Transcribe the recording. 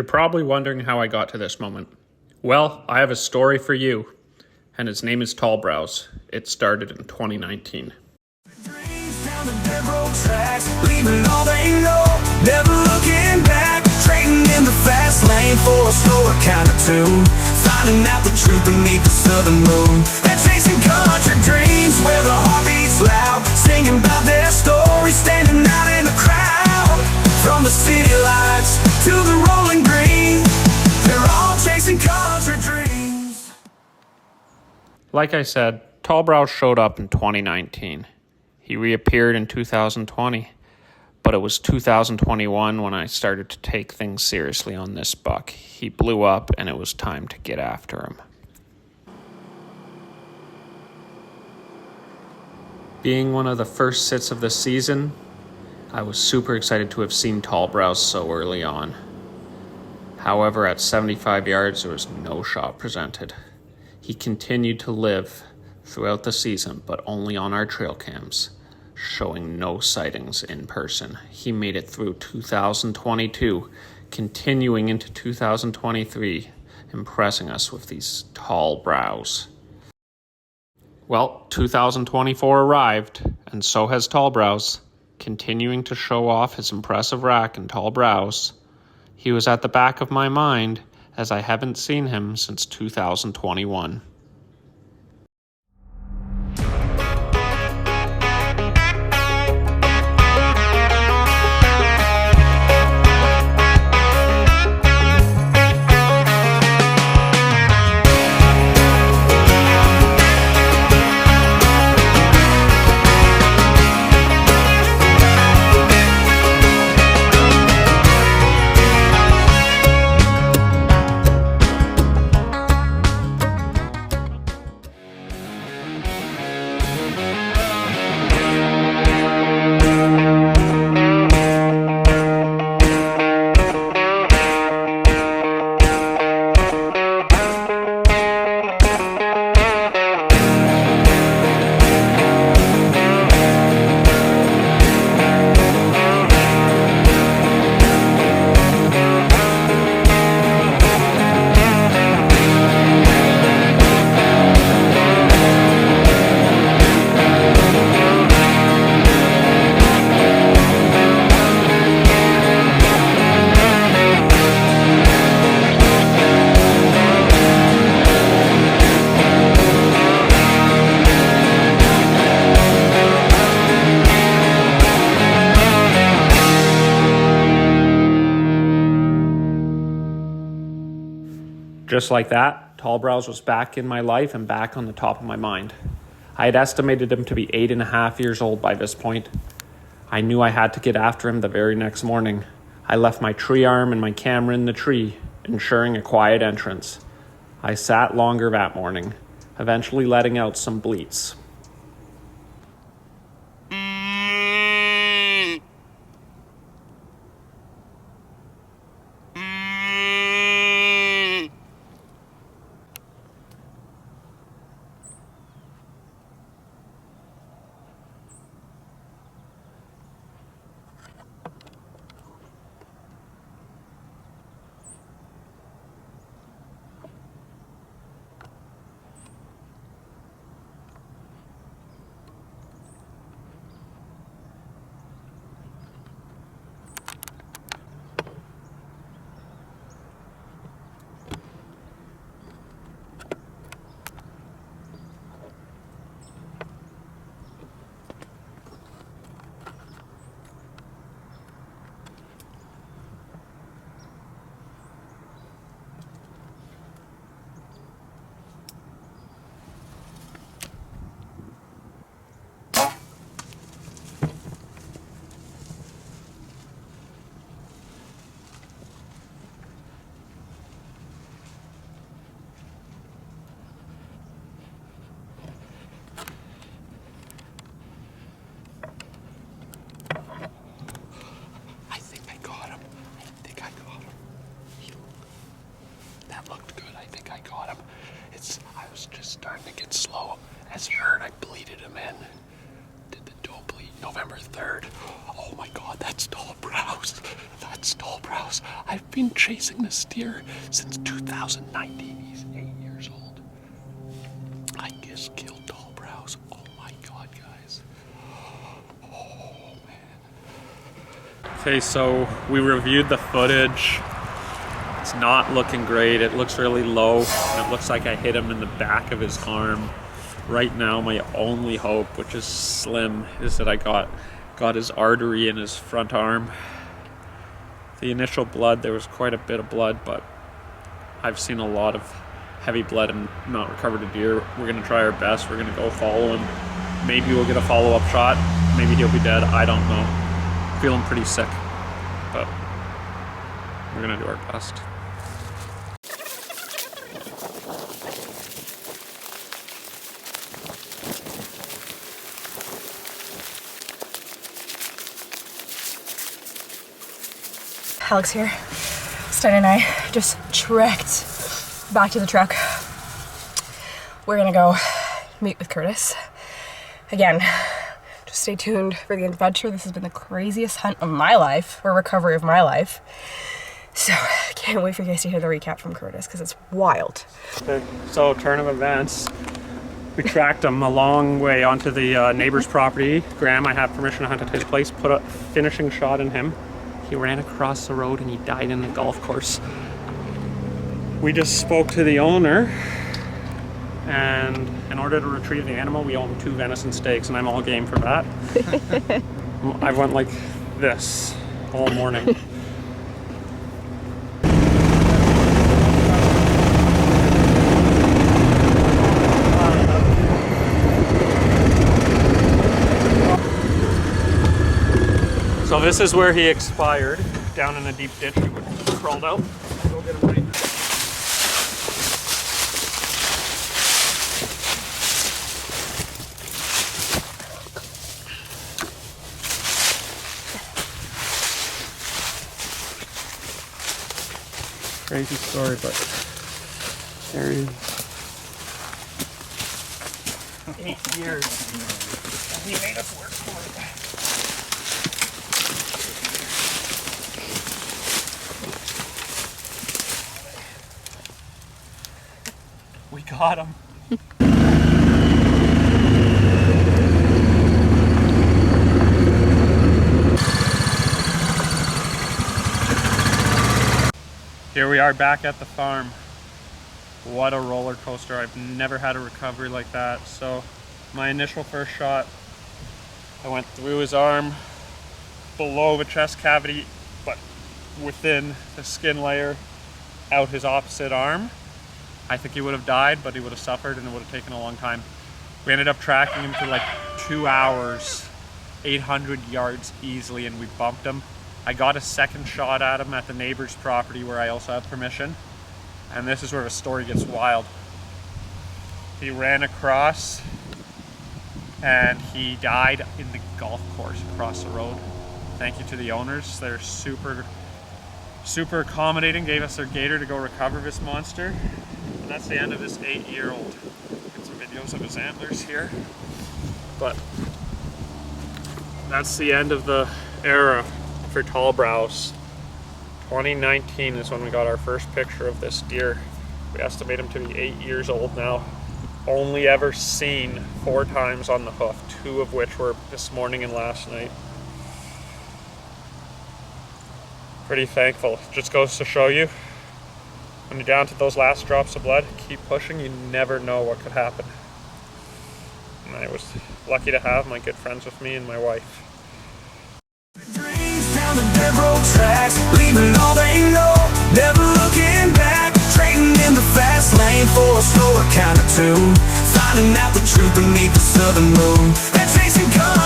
You're probably wondering how I got to this moment. Well, I have a story for you, and his name is Tall Brows. It started in 2019. Dreams down the dirt road tracks, leaving all they know, never looking back, trading in the fast lane for a slower kind of tune, finding out the truth beneath the southern moon. They're chasing country dreams where the heart beats loud, singing about their story, standing out in the crowd. From the city lights to the rolling green, they're all chasing country dreams. Like I said, Tall Brows showed up in 2019. He reappeared in 2020, but it was 2021 when I started to take things seriously on this buck. He blew up and it was time to get after him. Being one of the first sits of the season, I was super excited to have seen Tall Brows so early on. However, at 75 yards, there was no shot presented. He continued to live throughout the season, but only on our trail cams, showing no sightings in person. He made it through 2022, continuing into 2023, impressing us with these tall brows. Well, 2024 arrived, and so has Tall Brows, continuing to show off his impressive rack and tall brows. He was at the back of my mind, as I haven't seen him since 2021. Just like that, Tall Brows was back in my life and back on the top of my mind. I had estimated him to be 8.5 years old by this point. I knew I had to get after him the very next morning. I left my tree arm and my camera in the tree, ensuring a quiet entrance. I sat longer that morning, eventually letting out some bleats. Starting to get slow. As you heard, I bleeded him in. Did the doe bleed? Finally, November 3rd. Oh my God, that's tall brows. That's tall brows. I've been chasing this deer since 2019. He's 8 years old. I just killed tall brows. Oh my God, guys. Oh man. Okay, so we reviewed the footage. It's not looking great. It looks really low, and it looks like I hit him in the back of his arm. Right now, my only hope, which is slim, is that I got his artery in his front arm. The initial blood, there was quite a bit of blood, but I've seen a lot of heavy blood and not recovered a deer. We're gonna try our best. We're gonna go follow him. Maybe we'll get a follow-up shot. Maybe he'll be dead. I don't know. Feeling pretty sick, but we're gonna do our best. Alex here. Stein and I just trekked back to the truck. We're gonna go meet with Curtis. Again, just stay tuned for the adventure. This has been the craziest hunt of my life, or recovery of my life. So, can't wait for you guys to hear the recap from Curtis, because it's wild. Okay, so turn of events. We tracked him a long way onto the neighbor's property. Graham, I have permission to hunt at his place, put a finishing shot in him. He ran across the road and he died in the golf course. We just spoke to the owner, and in order to retrieve the animal, we owe him 2 venison steaks, and I'm all game for that. I went like this all morning. So this is where he expired, down in a deep ditch. He crawled out. Go get him right now. Crazy story, but there he is. 8 years. And he made us work for it. We got him. Here we are back at the farm. What a roller coaster. I've never had a recovery like that. So my initial first shot, I went through his arm, below the chest cavity, but within the skin layer, out his opposite arm. I think he would have died, but he would have suffered and it would have taken a long time. We ended up tracking him for like 2 hours, 800 yards easily, and we bumped him. I got a second shot at him at the neighbor's property where I also have permission. And this is where the story gets wild. He ran across and he died in the golf course across the road. Thank you to the owners. They're super accommodating, gave us their gator to go recover this monster. And that's the end of this 8-year-old. Get some videos of his antlers here. But that's the end of the era for tall brows. 2019 is when we got our first picture of this deer. We estimate him to be 8 years old now. Only ever seen 4 times on the hoof, 2 of which were this morning and last night. Pretty thankful. Just goes to show you, when you're down to those last drops of blood, keep pushing. You never know what could happen. And I was lucky to have my good friends with me and my wife. Dreams down the dirt road tracks, leaving all they know, never looking back, trading in the fast lane for a slower kind of tune, finding out the truth beneath the southern moon, and chasing guns.